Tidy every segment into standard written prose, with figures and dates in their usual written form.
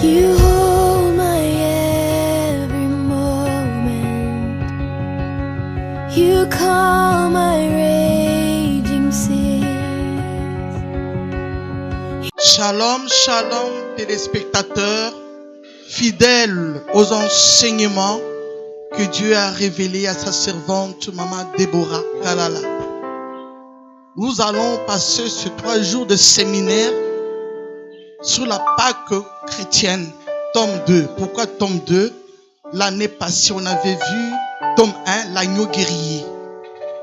You hold my every moment. You calm my raging seas. Shalom, shalom, téléspectateurs, fidèles aux enseignements que Dieu a révélés à sa servante, Maman Déborah Kalala. Nous allons passer ces 3 jours de séminaire sur la Pâque chrétienne, tome 2. Pourquoi tome 2? L'année passée, on avait vu tome 1, l'agneau guerrier.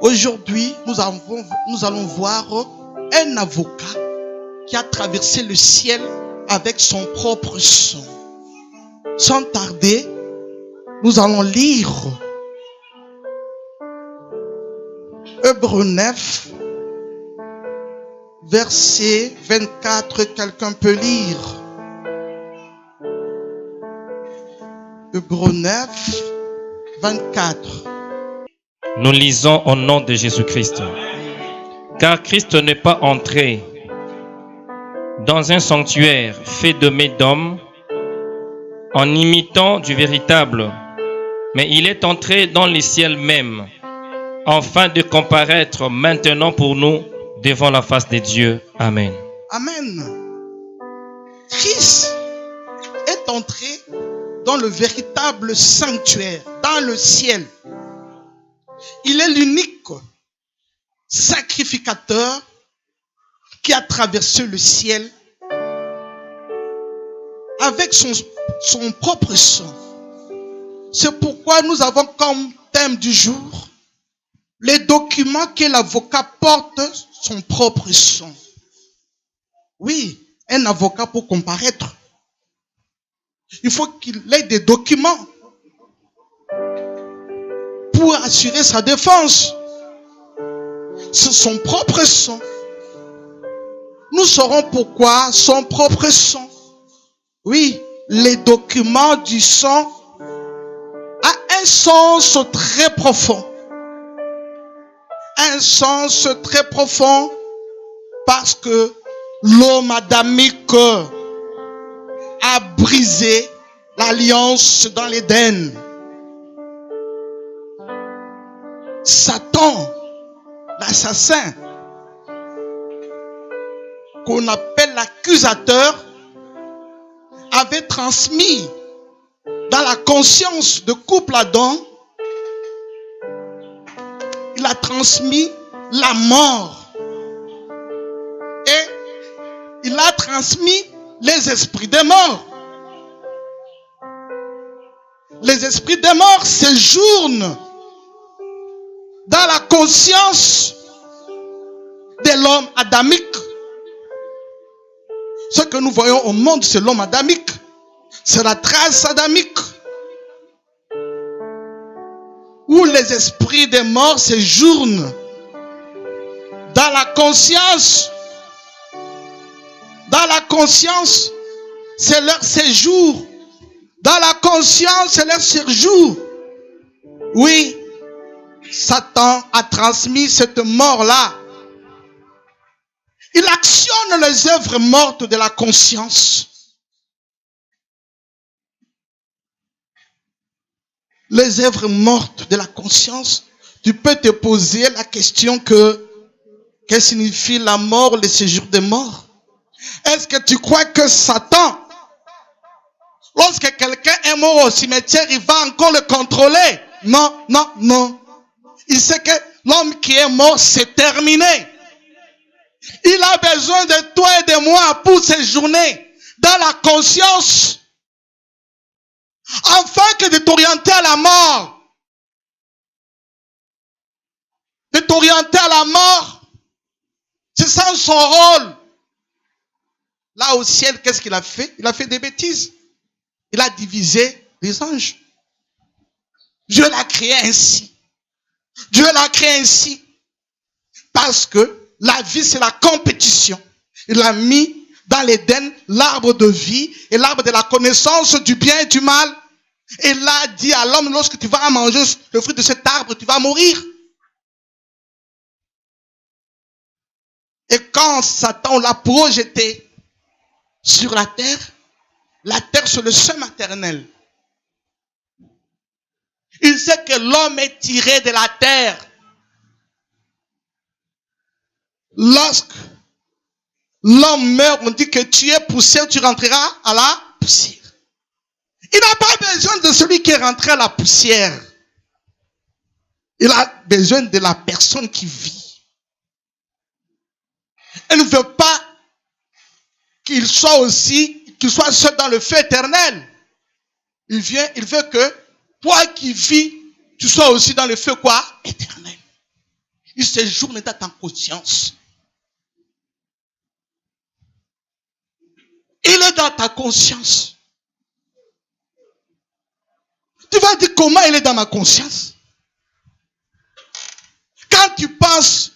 Aujourd'hui, nous allons voir un avocat qui a traversé le ciel avec son propre sang. Sans tarder, nous allons lire Hébreux 9, verset 24, quelqu'un peut lire. Hébreux 9, 24. Nous lisons au nom de Jésus-Christ. Car Christ n'est pas entré dans un sanctuaire fait de mains d'hommes en imitant du véritable, mais il est entré dans le ciel même, afin de comparaître maintenant pour nous devant la face de Dieu. Amen. Amen. Christ est entré dans le véritable sanctuaire, dans le ciel. Il est l'unique sacrificateur qui a traversé le ciel avec son propre sang. C'est pourquoi nous avons comme thème du jour les documents que l'avocat porte son propre sang. Oui, un avocat pour comparaître, il faut qu'il ait des documents pour assurer sa défense. C'est son propre sang. Nous saurons pourquoi son propre sang. Oui, les documents du sang a un sens très profond. Un sens très profond parce que l'homme adamique a brisé l'alliance dans l'Éden. Satan, l'assassin, qu'on appelle l'accusateur, avait transmis dans la conscience de couple Adam, il a transmis la mort. Et il a transmis les esprits des morts. Les esprits des morts séjournent dans la conscience de l'homme adamique. Ce que nous voyons au monde, c'est l'homme adamique. C'est la trace adamique. Où les esprits des morts séjournent dans la conscience. Dans la conscience, c'est leur séjour. Dans la conscience, c'est leur séjour. Oui, Satan a transmis cette mort-là. Il actionne les œuvres mortes de la conscience. Les œuvres mortes de la conscience. Tu peux te poser la question que signifie la mort, le séjour des morts? Est-ce que tu crois que Satan, lorsque quelqu'un est mort au cimetière, il va encore le contrôler? Non, non, non. Il sait que l'homme qui est mort, c'est terminé. Il a besoin de toi et de moi pour séjourner dans la conscience, afin que de t'orienter à la mort. De t'orienter à la mort, c'est ça son rôle. Là au ciel, qu'est-ce qu'il a fait? Il a fait des bêtises. Il a divisé les anges. Dieu l'a créé ainsi. Dieu l'a créé ainsi. Parce que la vie, c'est la compétition. Il a mis dans l'Éden l'arbre de vie et l'arbre de la connaissance du bien et du mal. Et il a dit à l'homme, lorsque tu vas manger le fruit de cet arbre, tu vas mourir. Et quand Satan l'a projeté sur la terre, La terre, c'est le sein maternel. Il sait que l'homme est tiré de la terre. Lorsque l'homme meurt, on dit que tu es poussière, tu rentreras à la poussière. Il n'a pas besoin de celui qui est rentré à la poussière. Il a besoin de la personne qui vit. Elle ne veut pas qu'il soit seul dans le feu éternel. Il veut que toi qui vis, tu sois aussi dans le feu quoi? Éternel. Il séjourne dans ta conscience. Il est dans ta conscience. Tu vas dire comment il est dans ma conscience? Quand tu penses,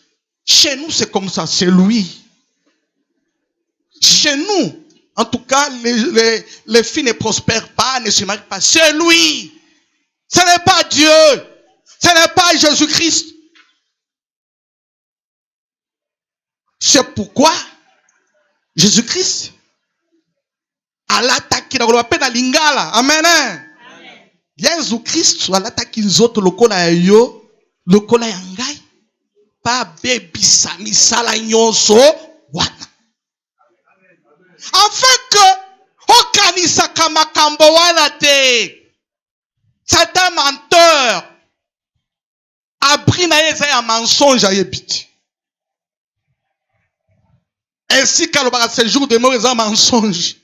chez nous c'est comme ça, c'est lui. Chez nous, en tout cas, les filles ne prospèrent pas, ne se marient pas. C'est lui. Ce n'est pas Dieu. Ce n'est pas Jésus-Christ. C'est pourquoi Jésus-Christ alataki na koloba pe na lingala. Amen. Jésus-Christ alataki nzoto lokola ya yo, lokola ya ngai. Pa bebisa misala nyonso wana. Afin que okanisaka makambo wana te. C'est un menteur. Abri na ye eza ya mensonge ayebiti. Ainsi qu'à le séjour de mort, ils ont mensonge.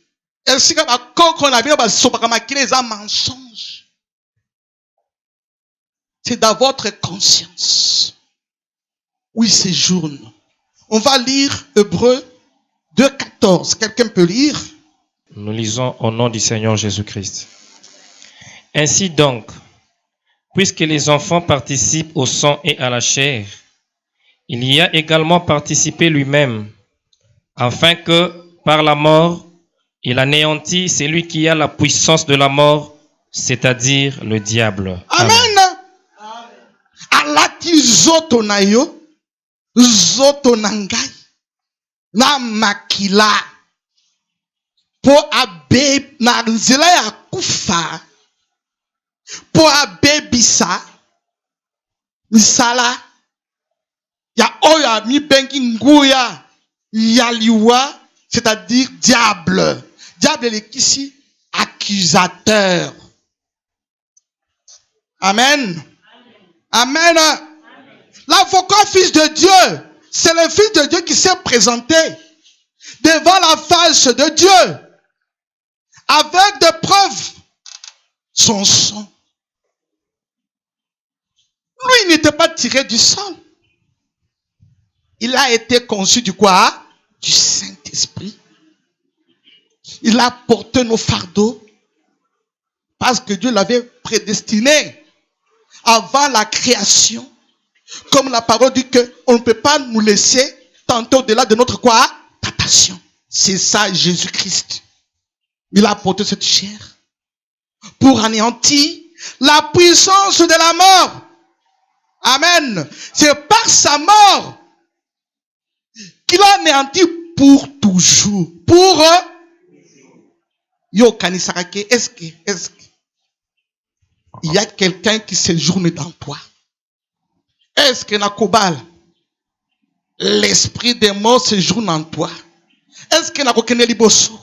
Ainsi qu'à la coque, on a bien ils ont mensonge. C'est dans votre conscience où ils séjournent. On va lire Hébreux 2,14. Quelqu'un peut lire? Nous lisons au nom du Seigneur Jésus-Christ. Ainsi donc, puisque les enfants participent au sang et à la chair, il y a également participé lui-même, afin que, par la mort, il anéantit celui qui a la puissance de la mort, c'est-à-dire le diable. Amen. Alati zoto na yo, zoto na ngai, na makila, po abe na nzela ya kufa, po abebisa, misala, ya oya mi bengi nguya. Yaliwa, c'est-à-dire diable. Diable est ici accusateur. Amen. Amen. L'avocat fils de Dieu, c'est le fils de Dieu qui s'est présenté devant la face de Dieu avec des preuves. Son sang. Lui, il n'était pas tiré du sol. Il a été conçu du quoi? Du Saint-Esprit. Il a porté nos fardeaux parce que Dieu l'avait prédestiné avant la création. Comme la parole dit qu'on ne peut pas nous laisser tenter au-delà de notre quoi? Tentation. C'est ça Jésus-Christ. Il a porté cette chair pour anéantir la puissance de la mort. Amen. C'est par sa mort qu'il a anéanti pour toujours. Pour Yo kanisarake, est-ce que il y a quelqu'un qui séjourne dans toi? Est-ce que Nakobal, l'esprit des morts séjourne en toi? Est-ce que Nakokene Liboso,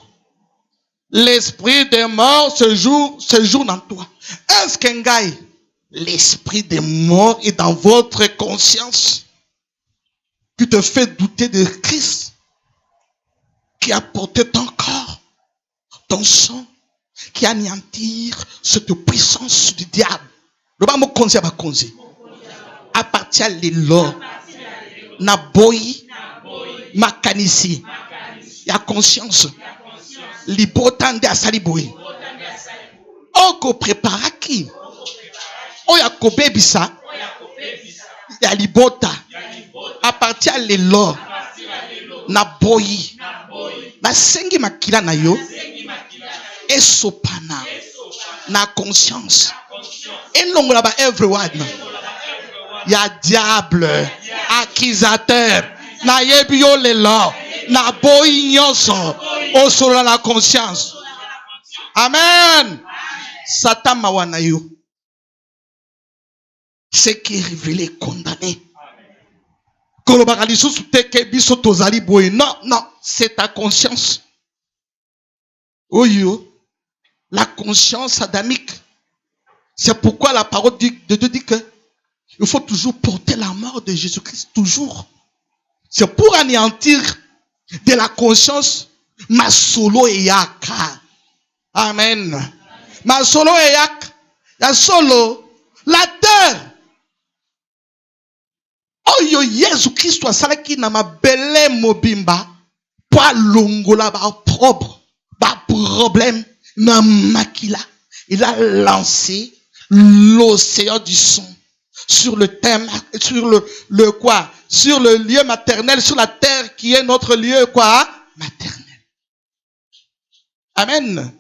l'esprit des morts séjourne en toi? Est-ce que Ngai, l'esprit des morts est dans votre conscience? Qui te fait douter de Christ, qui a porté ton corps, ton sang, qui anéantit cette puissance du diable. Le bas konzi ba konzi. À partir de l'or, na boyi, makanisi, ya conscience, libotande asali boyi. Oko prépara qui? Oya ko bebisa, ya libota. À partir de l'or, na boyi, na sengi makila na yo, et sopana, na conscience, et non là bas everyone, ya diable, accusateur, na yebio le l'or, na boyi nyonso, o solo la conscience. Amen. Satan mawanayo. Ce qui est révélé, condamné. Non, non, c'est ta conscience. Oh yo, la conscience adamique. C'est pourquoi la parole de Dieu dit que il faut toujours porter la mort de Jésus-Christ, toujours. C'est pour anéantir de la conscience ma solo et yaka. Amen. Ma solo et yak. Ya solo. La terre. Oh yo, Jésus-Christ, toi, ça qui n'a ma belle mobimba. Pas longola, ba propre. Ba problème. Na makila. Il a lancé l'océan du son. Sur le thème, sur le quoi? Sur le lieu maternel, sur la terre qui est notre lieu quoi? Maternel. Amen.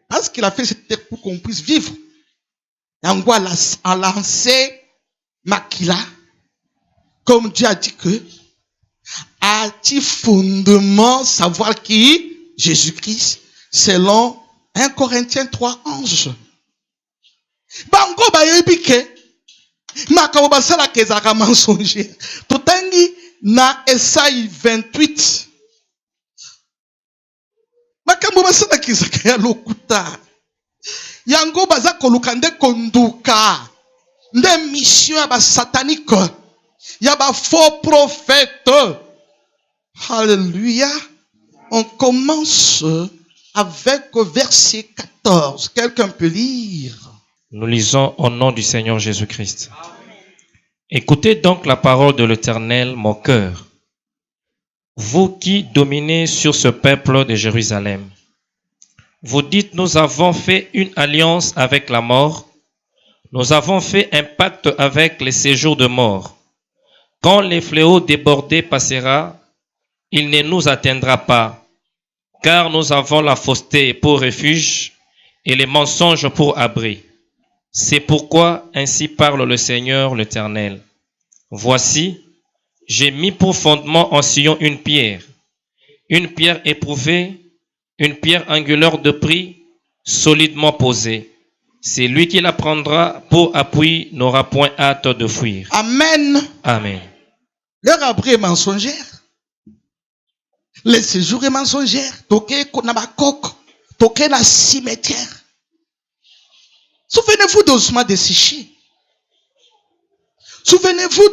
Parce qu'il a fait cette terre pour qu'on puisse vivre. Et on voit en lancer Makila, comme Dieu a dit que, a-t-il fondement savoir qui? Jésus-Christ, selon 1 Corinthiens 3, 11. Bango ba yebike. Makambo basala kezaka mensonge. Totangi na Esaïe 28. Makambo basala kezaka ya lokuta. Yango baza koluka nde konduka. Nde mission ya ba satanique. Ya ba faux prophète. Alléluia. On commence avec verset 14. Quelqu'un peut lire? Nous lisons au nom du Seigneur Jésus-Christ. Écoutez donc la parole de l'Éternel, mon cœur. Vous qui dominez sur ce peuple de Jérusalem. Vous dites, nous avons fait une alliance avec la mort. Nous avons fait un pacte avec les séjours de mort. Quand les fléaux débordés passera, il ne nous atteindra pas. Car nous avons la fausseté pour refuge et les mensonges pour abri. C'est pourquoi ainsi parle le Seigneur l'Éternel. Voici, j'ai mis pour fondement en Sion une pierre éprouvée, une pierre angulaire de prix, solidement posée. C'est lui qui la prendra pour appui, n'aura point hâte de fuir. Amen. Amen. Leur abri est mensongère. Les séjours est mensongère. Toké konabakok, toké na cimetière. Souvenez-vous d'Ousmane de Sichi. Souvenez-vous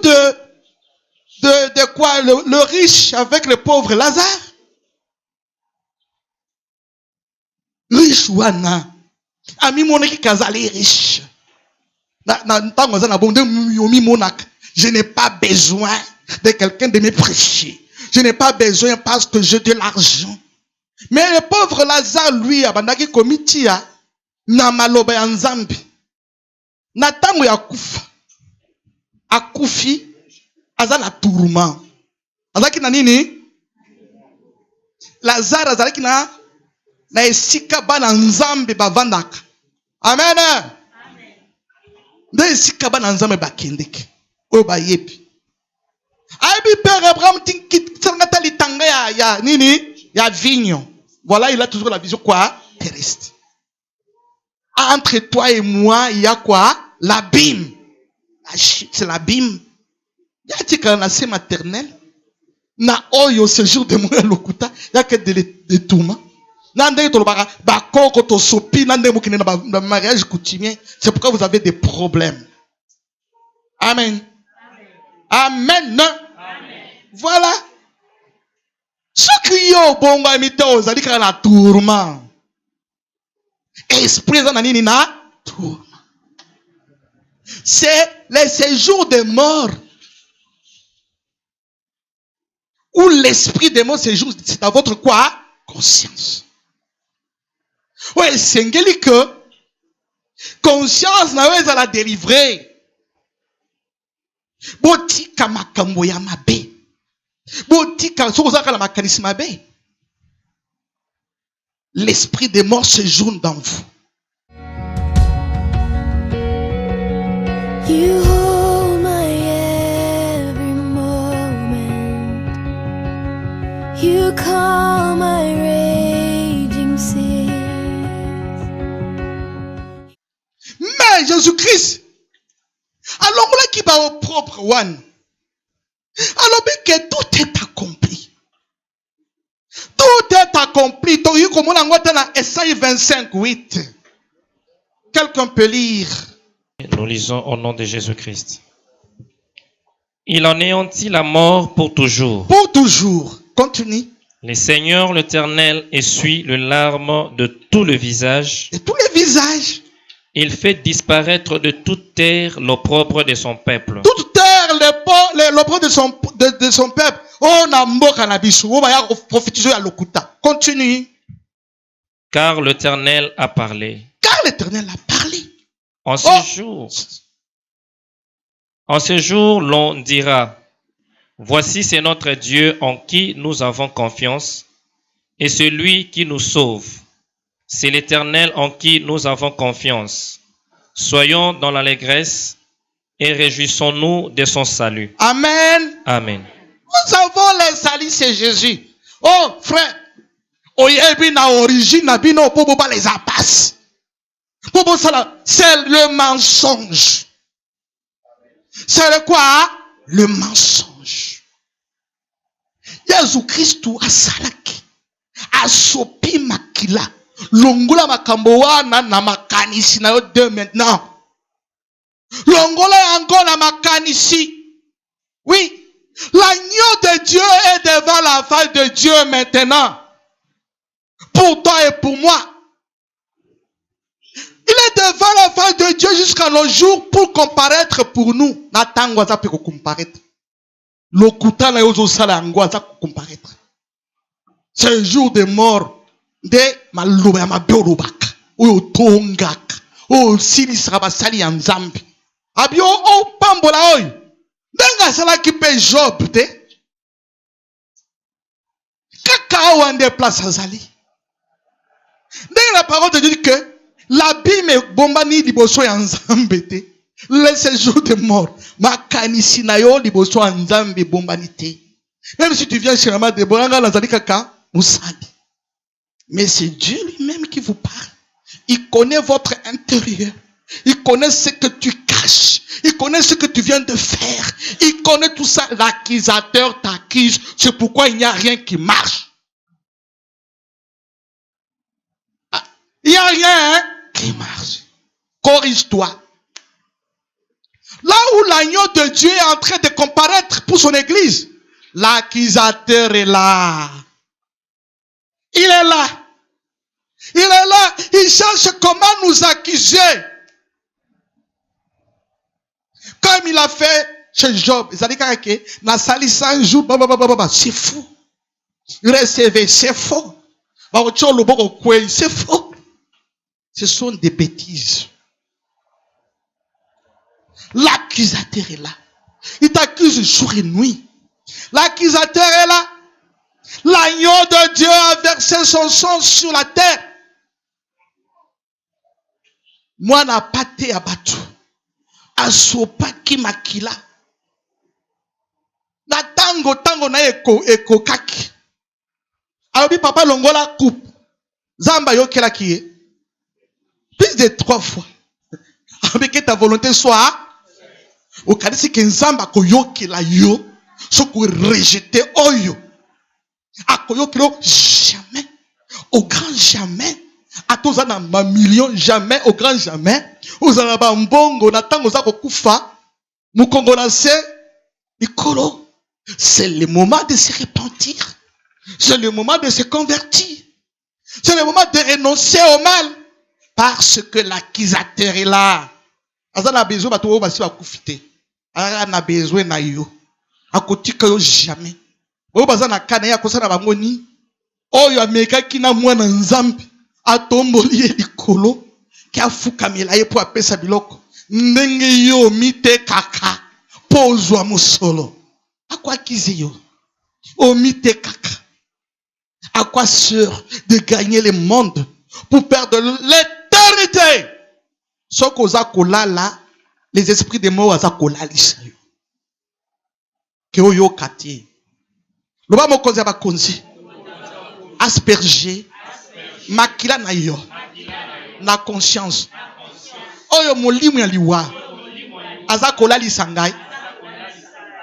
de quoi? Le riche avec le pauvre Lazare. Riche wana. Ami monaki kazali riche. Je n'ai pas besoin de quelqu'un de me prêcher. Je n'ai pas besoin parce que j'ai de l'argent. Mais le pauvre Lazare, lui, abandaki komitia. Na maloba ya nzambi na tango ya kufa akufi azala tourment azaki na nini Lazare azalaki na esika bana nzambe bavandaka. Amen. Nde esika bana nzambe bakendeke oyo bayebi ayebi père Abraham tinkitsanga litanga ya nini ya vigno. Voilà, il a toujours la vision quoi? Terrestre. Entre toi et moi, il y a quoi? L'abîme. C'est l'abîme. Il y a des canasses maternelles. Na oyo ce jour de moi lokuta, il y a que des tourments. Nande to ba koko to sopi nande mo kine na mariage coutumier. C'est pourquoi vous avez des problèmes. Amen. Amen. Amen. Voilà. Ce qui yo bongo imite ozali ka na tourment. Esprit zananini na tourment. C'est les séjours de mort. Où l'esprit des morts séjourne, c'est à votre quoi? Conscience. Ouais, c'est que conscience n'a pas à la délivrer. Botika makambo ya mabe. Botika sokozaka la makanisi mabe. L'esprit des morts séjourne dans vous. You hold my every moment. You calm my raging sea. Jésus-Christ. Alors, là qui va au propre one. Alors, que tout est accompli. Tout est accompli. Comme on a dans Esaïe 25, 8. Quelqu'un peut lire. Nous lisons au nom de Jésus-Christ. Il anéantit la mort pour toujours. Pour toujours. Continue. Le Seigneur l'Éternel essuie les larmes de tout le visage. De tous les visages. Il fait disparaître de toute terre l'opprobre de son peuple. Toute terre, l'opprobre de son peuple. On a mort à l'abisso. On va prophétiser à l'okuta. Continue. Car l'Éternel a parlé. Car l'Éternel a parlé. En ce jour, l'on dira, voici c'est notre Dieu en qui nous avons confiance, et celui qui nous sauve. C'est l'Éternel en qui nous avons confiance. Soyons dans l'allégresse et réjouissons-nous de son salut. Amen. Amen. Nous avons les salut, c'est Jésus. Oh, frère. Oyebina origine, nabino, poboba les apas. C'est le mensonge. C'est le quoi? Le mensonge. Jésus-Christ a salaki. A sopi makila. Longola makamboa na makanisi na yo de maintenant. Longola angola makanisi. Oui. L'agneau de Dieu est devant la face de Dieu maintenant. Pour toi et pour moi. Il est devant la face de Dieu jusqu'à nos jours pour comparaître pour nous. Natangwaza peut comparaître. Lokuta na yozo sala angwaza comparaître. C'est le jour de mort de maloba ya mabiorobaka. Oyo tongaka. Oyo silisaka basali ya Nzambe. Abio o pambola oyo. Ndenga sala ki pe Job te. Kaka wande place azali. Ndenga la parole de Dieu dit que l'abîme bombani liboso ya Nzambe te. Le séjour de mort. Makanisi na yo liboso ya Nzambe bombani te. Même si tu viens chez Rama de Boranga Nazali Kaka, Moussadi. Mais c'est Dieu lui-même qui vous parle. Il connaît votre intérieur. Il connaît ce que tu caches. Il connaît ce que tu viens de faire. Il connaît tout ça. L'accusateur t'accuse. C'est pourquoi il n'y a rien qui marche. Il n'y a rien qui marche. Corrige-toi. Là où l'agneau de Dieu est en train de comparaître pour son église, l'accusateur est là. Il est là. Il est là. Il cherche comment nous accuser. Comme il a fait chez Job. C'est fou. Recevoir, c'est faux. C'est faux. Ce sont des bêtises. L'accusateur est là. Il t'accuse jour et nuit. L'accusateur est là. L'agneau de Dieu a versé son sang sur la terre. Moi, n'a pas été abattu. Asopa ki makila. Na tango na eko kaki. Alors, papa longola coupe. Zamba yokela kiye. Plus de 3 fois. Avec que ta volonté soit. Au cas si Kenzamba koyokela yo. Soko rejeté oyo. Akoyokelo jamais. Au grand jamais. A tous un million jamais. Au grand jamais. Aux alaba mbongo na tango za kokufa. Mukongo na se. Ikolo. C'est le moment de se repentir. C'est le moment de se convertir. C'est le moment de renoncer au mal. Parce que l'accusateur est là. Azana besoin ba to ba si ba kufite. Ana besoin na yo. Akotika yo jamais. Oyo bazana kana ya kosana bango ni. Oyo ameka kina mwana Nzambe. Atomboli ye likolo. Ki afukamela ye po apesa biloko. Ndenge yo mite kaka. Pozwa musolo. Akwa kizi yo. O mite kaka. À quoi sert de gagner le monde pour perdre l'éternité? Ce qu'on a là, les esprits des morts à kola lisayo. Que oyo kati. Le ba mo konzi ba konzi. Asperger. Makila na yo. Na conscience. Oyo molimu ya liwa. Azakola lisangai.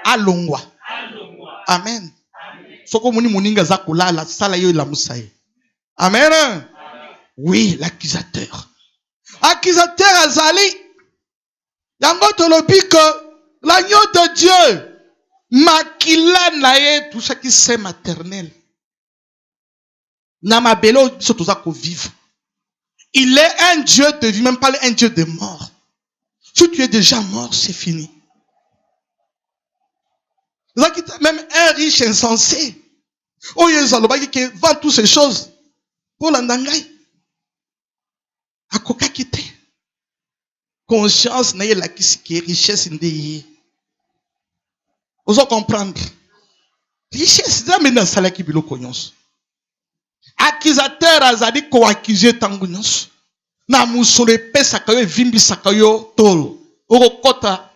Alongwa. Amen. Soko moni moninga zakola la sala yo la musaye. Amen. Oui, l'accusateur. Accusateur azali. Yango tolobi que l'agneau de Dieu makila nae tout ce qui c'est maternel. Namabelo surtout ça qu'on vive. Il est un Dieu de vie, même pas un Dieu de mort. Si tu es déjà mort, c'est fini. Même un riche insensé. Oh, il qui vend toutes ces choses. Pour l'andangai. Akoka kite. Conscience n'a la qui est richesse indéi. Vous allez comprendre. Richesse, c'est un salaire qui bilo cognos. Accusateur azali ko accuser tangunos. Na musole pe sakayo vimbi sakayo tolo. Orokota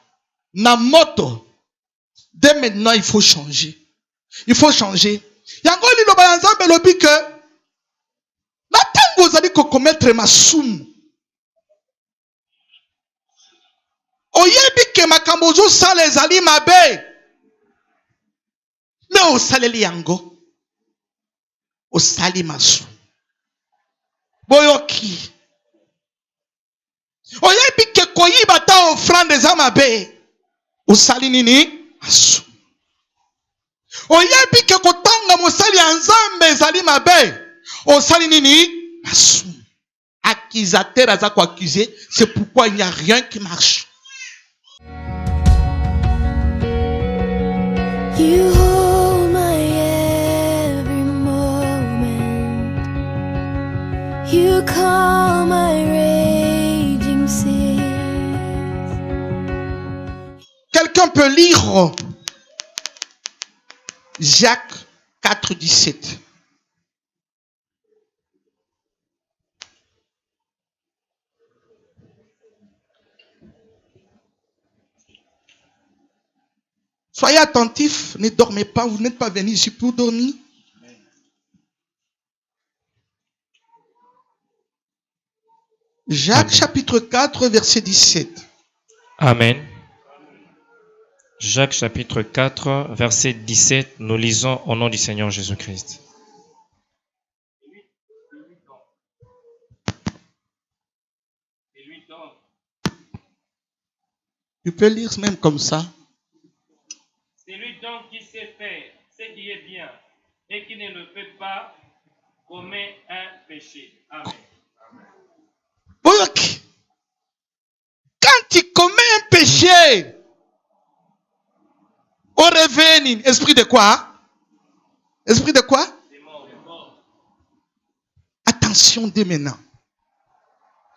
na moto. Dès maintenant, il faut changer. Il faut changer. Yango li lo ba nzambe lobi que na tango zali ko commettre masumu. Oyebi ke makambo zo sala ezali mabe. Mais au saleli yango. Au sali masu. Boyoki. Oyebi ke koyiba ta offrande eza mabe. Au sali nini? Masu. Oyebi ke kotanga mosali ya nzambe ezali mabe. Au sali nini? Masu. Accusateur aza ko accuser, c'est pourquoi il n'y a rien qui marche. You hold my every moment. You calm my raging seas. Quelqu'un peut lire Jacques 4, 17. Soyez attentifs, ne dormez pas, vous n'êtes pas venus ici pour dormir. Jacques chapitre 4, verset 17. Amen. Jacques chapitre 4, verset 17, nous lisons au nom du Seigneur Jésus-Christ. Tu peux lire même comme ça. C'est lui donc qui sait faire ce qui est bien et qui ne le fait pas commet un péché. Amen. Boyoki. Quand tu commets un péché, au réveil, esprit de quoi? Esprit de quoi? Attention dès maintenant.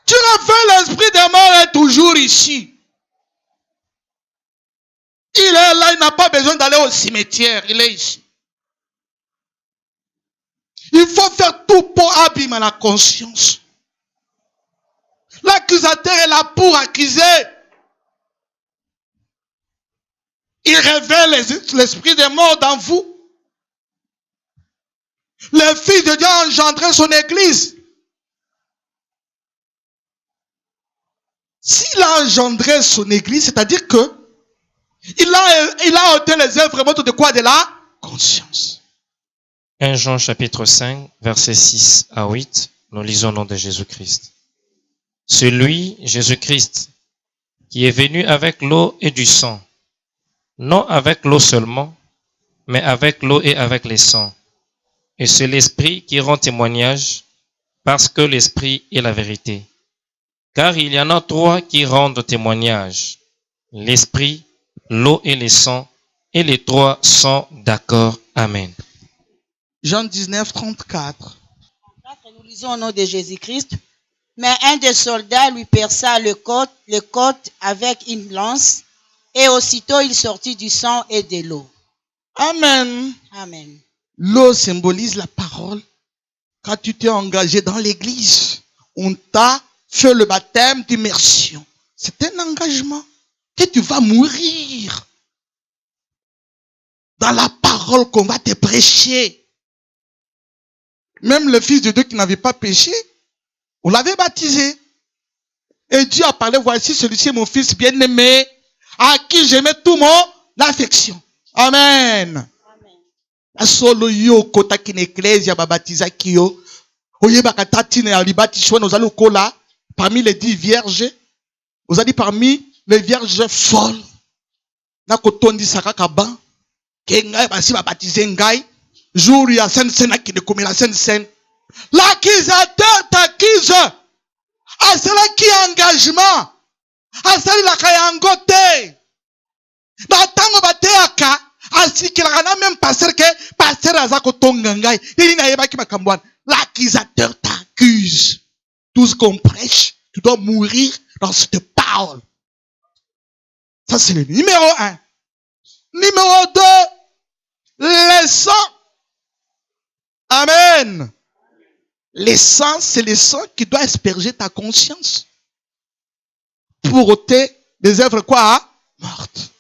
Tu réveilles l'esprit de mort est toujours ici. Il est là, il n'a pas besoin d'aller au cimetière, il est ici. Il faut faire tout pour abîmer la conscience. L'accusateur est là pour accuser. Il révèle l'esprit des morts dans vous. Le Fils de Dieu a engendré son église. S'il a engendré son église, c'est-à-dire que il a ôté les œuvres mortes de quoi? De la conscience. 1 Jean chapitre 5, versets 6 à 8, nous lisons au nom de Jésus-Christ. Celui, Jésus-Christ, qui est venu avec l'eau et du sang, non avec l'eau seulement, mais avec l'eau et avec le sang. Et c'est l'Esprit qui rend témoignage, parce que l'Esprit est la vérité. Car il y en a trois qui rendent témoignage, l'Esprit, l'eau et le sang, et les trois sont d'accord. Amen. Jean 19, 34. Nous lisons au nom de Jésus-Christ. Mais un des soldats lui perça le côte avec une lance, et aussitôt il sortit du sang et de l'eau. Amen. Amen. L'eau symbolise la parole. Quand tu t'es engagé dans l'église, on t'a fait le baptême d'immersion. C'est un engagement que tu vas mourir dans la parole qu'on va te prêcher. Même le Fils de Dieu qui n'avait pas péché, on l'avait baptisé. Et Dieu a parlé, voici celui-ci est mon fils bien-aimé, à qui je mets tout mon affection. Amen. Solo yo kota kine ecclesia babatiza kiyo. Oye bakatati na libatishwa nos alokola parmi les 10 vierges. Vous avez dit parmi les vierges folles. Na kotondi sakaka ban. Ke ngai basi babatize ngai. Jour ya Sainte-Seine qui ne commet la Sainte-Seine. L'accusateur t'accuse. À cela qui est engagement. À cela la kayangote. Batango bateaka. Ainsi qu'il a même pasteur que pasteur azako tongangai. Il n'a pas qui makambouane. L'accusateur t'accuse. Tout ce qu'on prêche, tu dois mourir dans cette parole. Ça c'est le numéro 1. Numéro 2. Les sangs. Amen. Les sangs, c'est le sang qui doit asperger ta conscience. Pour ôter des œuvres quoi? Mortes.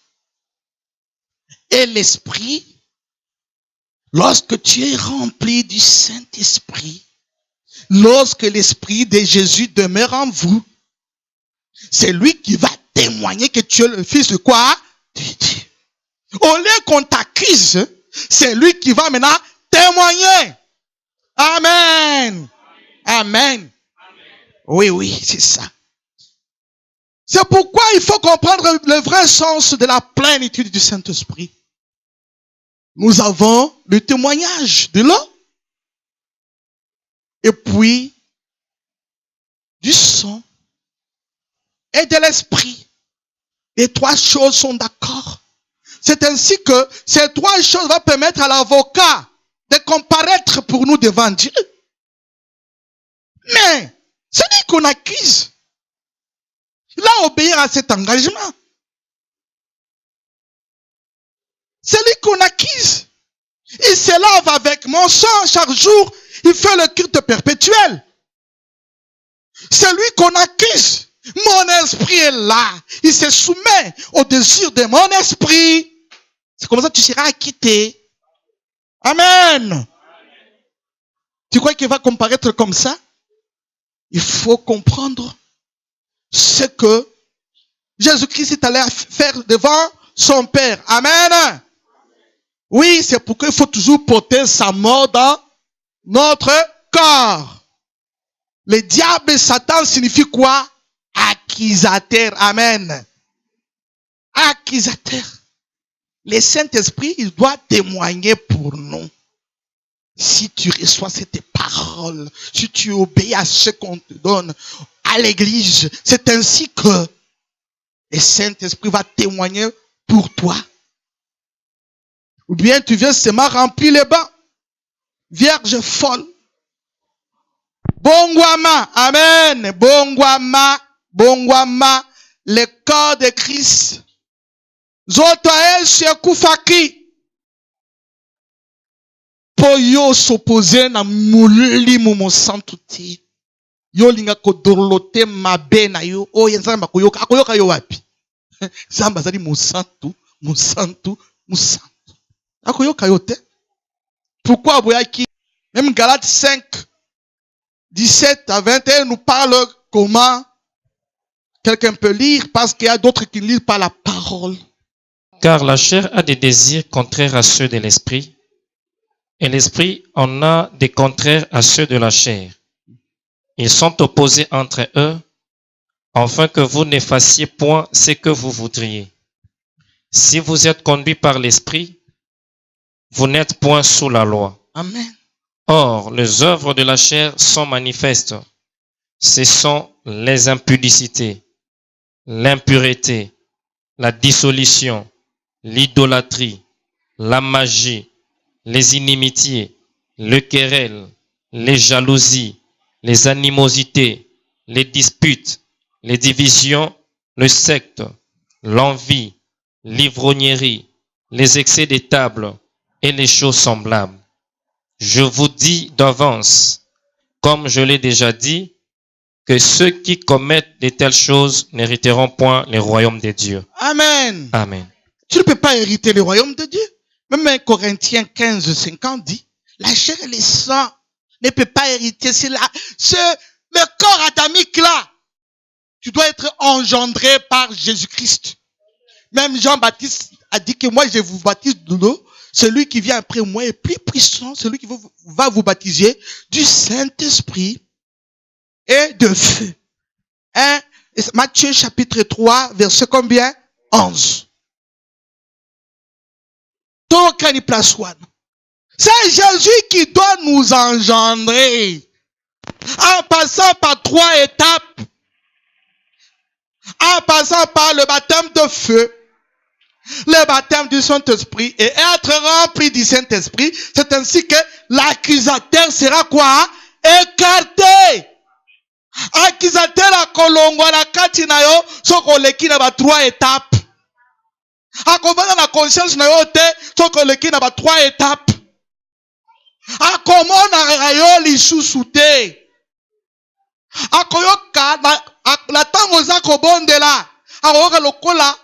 Et l'esprit, lorsque tu es rempli du Saint-Esprit, lorsque l'esprit de Jésus demeure en vous, c'est lui qui va témoigner que tu es le fils de quoi? De Dieu. Au lieu qu'on t'accuse, c'est lui qui va maintenant témoigner. Amen. Amen. Oui, c'est ça. C'est pourquoi il faut comprendre le vrai sens de la plénitude du Saint-Esprit. Nous avons le témoignage de l'eau. Et puis, du sang et de l'esprit. Les 3 choses sont d'accord. C'est ainsi que ces 3 choses vont permettre à l'avocat de comparaître pour nous devant Dieu. Mais, c'est lui qu'on accuse. Il a obéi à cet engagement. C'est lui qu'on accuse. Il se lave avec mon sang chaque jour. Il fait le culte perpétuel. C'est lui qu'on accuse. Mon esprit est là. Il se soumet au désir de mon esprit. C'est comme ça que tu seras acquitté. Amen. Tu crois qu'il va comparaître comme ça? Il faut comprendre ce que Jésus-Christ est allé faire devant son Père. Amen. Oui, c'est pourquoi il faut toujours porter sa mort dans notre corps. Le diable et Satan signifie quoi? Accusateur. Amen. Accusateur. Le Saint-Esprit, il doit témoigner pour nous. Si tu reçois cette parole, si tu obéis à ce qu'on te donne à l'église, c'est ainsi que le Saint-Esprit va témoigner pour toi. Ou bien tu viens seulement remplir les bancs. Vierge folle. Bongwama. Amen. Bongwama. Le corps de Christ. Zotael shekufaki. Po yo s'opposer na mulimu mo santuti. Yo linga kodorlote mabe na yo. Oh yenzamba koyoka. Akoyoka yo wapi? Zamba zali musantu. Akoyoka yo te. Pourquoi boyaki? Même Galates 5, 17 à 21 nous parle comment quelqu'un peut lire parce qu'il y a d'autres qui ne lisent pas la parole. Car la chair a des désirs contraires à ceux de l'esprit, et l'esprit en a des contraires à ceux de la chair. Ils sont opposés entre eux, afin que vous ne fassiez point ce que vous voudriez. Si vous êtes conduits par l'esprit, vous n'êtes point sous la loi. Amen. Or, les œuvres de la chair sont manifestes. Ce sont les impudicités, l'impureté, la dissolution, l'idolâtrie, la magie, les inimitiés, le querelle, les jalousies, les animosités, les disputes, les divisions, le secte, l'envie, l'ivrognerie, les excès des tables et les choses semblables. Je vous dis d'avance, comme je l'ai déjà dit, que ceux qui commettent de telles choses n'hériteront point le royaume de Dieu. Amen. Amen. Tu ne peux pas hériter le royaume de Dieu. Même 1 Corinthiens 15, 50 dit, la chair et le sang ne peut pas hériter. C'est le corps adamique là. tu dois être engendré par Jésus-Christ. Même Jean-Baptiste a dit que moi je vous baptise de l'eau. Celui qui vient après moi est plus puissant, celui qui va vous baptiser du Saint-Esprit et de feu. Hein? Matthieu chapitre 3, verset combien? 11. C'est Jésus qui doit nous engendrer en passant par 3 étapes. En passant par le baptême de feu, le baptême du Saint-Esprit et être rempli du Saint-Esprit. C'est ainsi que l'accusateur sera quoi? Écarté. Accusateur a kolongwa la kati na yo, soko leki na ba 3 étapes. Akovana na conscience na yo te, soko leki na ba 3 étapes. Akomona yo lisusu te. Akoyoka na tango za kobondela. Akoyoka lokola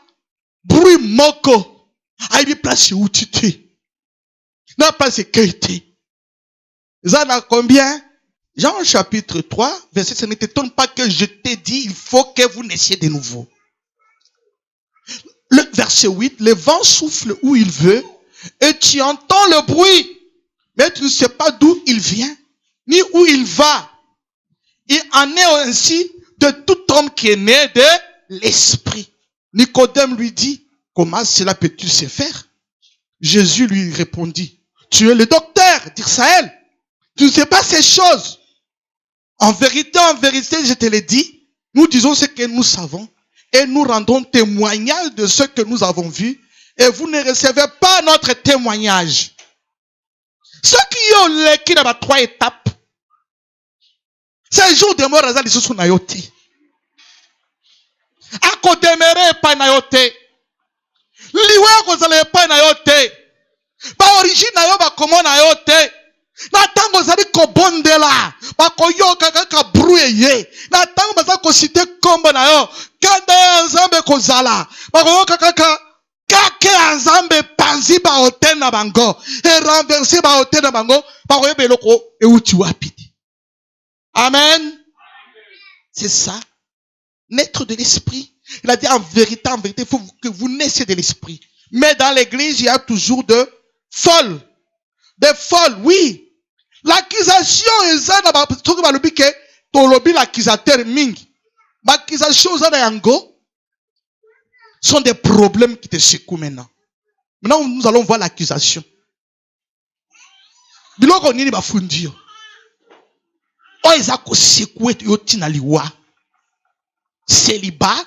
bruit moko. Aibi place utite. Na place keite. Zana combien? Jean chapitre 3, verset 5. Ne t'étonne pas que je t'ai dit, il faut que vous naissiez de nouveau. Le verset 8, le vent souffle où il veut et tu entends le bruit, mais tu ne sais pas d'où il vient, ni où il va. Il en est ainsi de tout homme qui est né de l'esprit. Nicodème lui dit, comment cela peux-tu se faire? Jésus lui répondit, tu es le docteur d'Israël. Tu ne sais pas ces choses. En vérité, je te l'ai dit, nous disons ce que nous savons et nous rendons témoignage de ce que nous avons vu et vous ne recevez pas notre témoignage. Ceux qui ont l'écrit dans 3 étapes, c'est le jour de mort, ils sont na yote. Ako demere pa na yote. Liwe ko zale pa na yote. Ba origine na yo ba komo na yote. Na tango zali ko bondela. Ba ko yoka kaka bruye. Na tango baza ko citer kombo na yo. Kanda ya nzambe ko zala. Ba ko yoka kaka kake ya nzambe panzi ba hotel na bango. E renverser ba hotel na bango. Ba ko yebe loko e uti wapi. Amen. C'est ça. Naître de l'esprit. Il a dit en vérité, il faut que vous naissiez de l'esprit. Mais dans l'église, il y a toujours de folles. Des folles, oui. L'accusation est ça, l'accusateur ming. L'accusation sont des problèmes qui te secouent maintenant. Maintenant, nous allons voir l'accusation. Biloko nini bafundio. Oeza ko secouer yotina liwa. Célibat,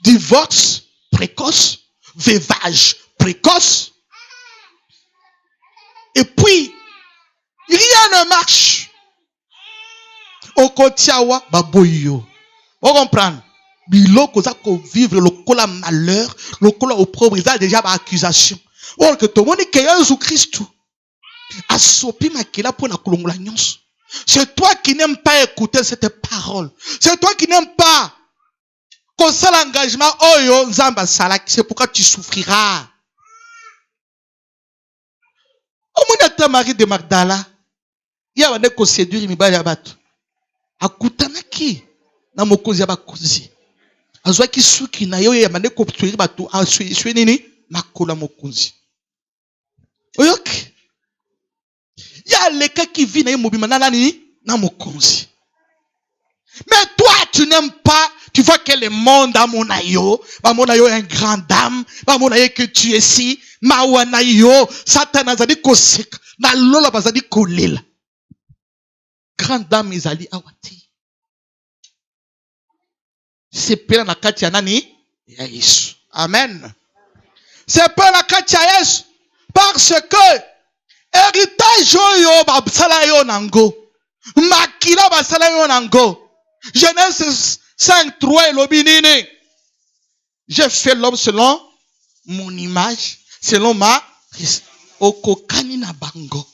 divorce précoce, veuvage précoce. Et puis, rien ne marche. Au kotiawa, baboyo. Vous comprenez? Biloko za ko vivre le kola malheur, le kola opprobre, il a déjà ba accusation. Or que tout le monde est Jésus-Christ. Asopi makela pour na kulongula nyonso. C'est toi qui n'aimes pas écouter cette parole. C'est toi qui n'aimes pas qu'on soit l'engagement. Oh yo, Nzamba Salak, c'est pourquoi tu souffriras. Au moins, ta Marie de Magdala, il y a un ko séduire mi ba ya batu. Akutana ki na mokozi ya bakozi. Azwa ki suki na yo ya mane ko tuiri batu aswe nini makola mokozi. Oyok. Il y a les cas qui vivent dans mon konzi. Mais toi, tu n'aimes pas, tu vois que le monde a mon ayo est un grand dame, mon ayo que tu es ici, maouanayo, Satan a dit kosek, na lola bazadi kolil. Grand dame izali awati. C'est pas la katia nani, ya Yesu. Amen. C'est pas la katia Yesu, parce que héritage yo basala yo nango. Makila basala yo nango. Genèse 5:3 elobi nini. J'ai fait l'homme selon mon image, selon ma okokani na bango.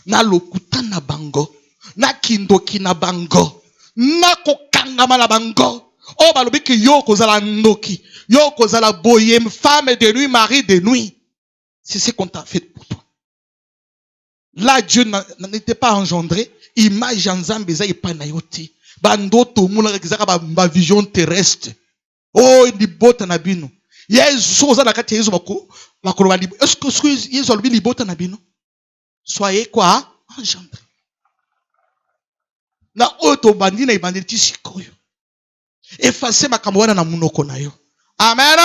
Na lokuta na bango. Na kindoki na bango. Na kokangama na bango. Oh balobi ki yo kozala ndoki. Yo kozala boye femme de nuit, mari de nuit. C'est ce qu'on t'a fait pour toi. Là, Dieu n'était pas engendré. Image en Zambéza et pas nayote. bandoto muna kizaka ba vision terrestre. Oh, libota na bino. Yesu oza na kati Yesu bakoloba libo. Est-ce que Yesu alobi libota na bino? Soyez quoi? Engendré. Na oto bandi na ibandi ti sikoyo. Effacer makambo wana na munoko na yo. Amen.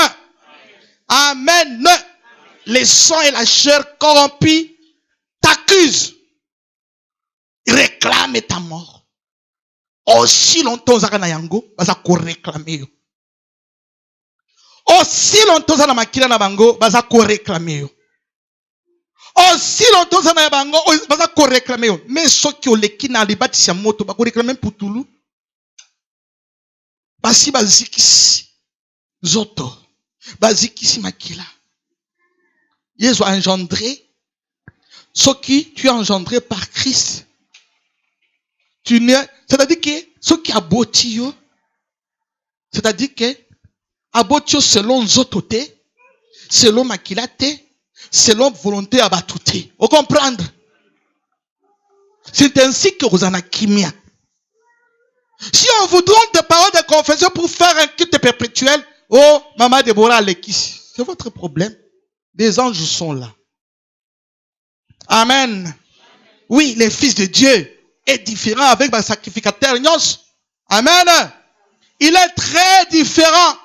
Amen. Les sangs et la chair corrompus t'accusent. Ils réclament ta mort. Aussi longtemps zaka na yango, baza ko réclamer yo. Aussi longtemps zana makila na bango, baza ko réclamer yo. Aussi longtemps zana bango, baza ko réclamer yo. Mais soki oleki na libati ya moto, ba ko réclamer putulu. Basi bazikisi zoto, bazikisi makila. Jésus a engendré. Ce qui tu es engendré par Christ. C'est-à-dire que ce qui a bâti, c'est-à-dire que a bâti selon zototé, selon makilaté, selon volonté abatouté. Vous comprenez? C'est ainsi que vous en avez kimia. Si on vous donne des paroles de confession pour faire un culte perpétuel, oh, Maman Déborah Lekis, c'est votre problème. Des anges sont là. Amen. Oui, les fils de Dieu est différent avec le sacrificateur. Amen. Il est très différent.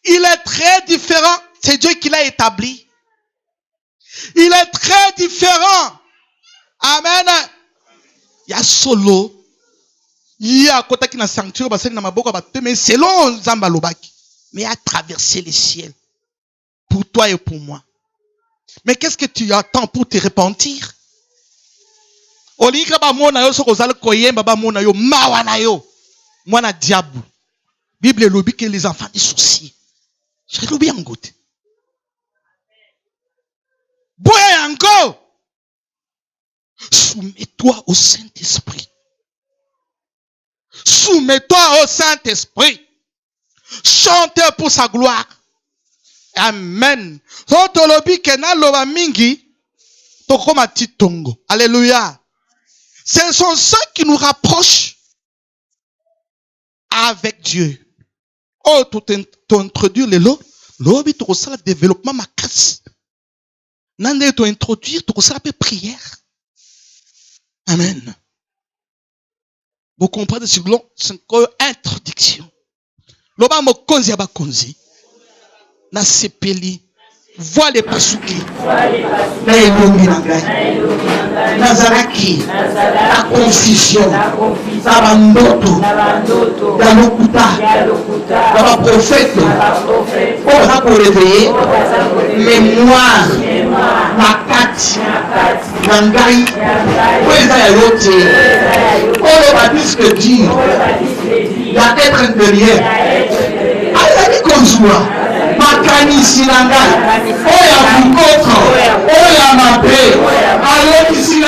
Il est très différent. C'est Dieu qui l'a établi. Il est très différent. Amen. Il y a solo. Il y a côté qui n'a sanctuaire, mais selon Zambalobaki. Mais il a traversé les ciels. Pour toi et pour moi. Mais qu'est-ce que tu attends pour te repentir? Bible lobi que les enfants des soucis. Je lobi en goutte. Boya encore. Soumets-toi au Saint-Esprit. Soumets-toi au Saint-Esprit. Chante pour sa gloire. Amen. Alléluia. Ce sont ceux qui nous rapprochent avec Dieu. Oh, tout introduire les lots. L'obi tu reçois le développement ma casse. Nande tu introduire tu reçois la prière. Amen. Vous comprenez ce que c'est une introduction. Loba mo konzi aba konzi. Na sepeli. Vois les pasuki. Na elongi na ngai. Nazaraki. La confusion. Na bandoto. Na lokuta. Na ba prophète. Oh, ça pour réveiller. Mémoire. Makati. Na ngai. Kweza ya yote. Oh, le baptiste que dit. Il y a être intérieur. Allez, comme joie. Makanisi nangai. Oya mukoko. Oya mabe. Allez, ici là.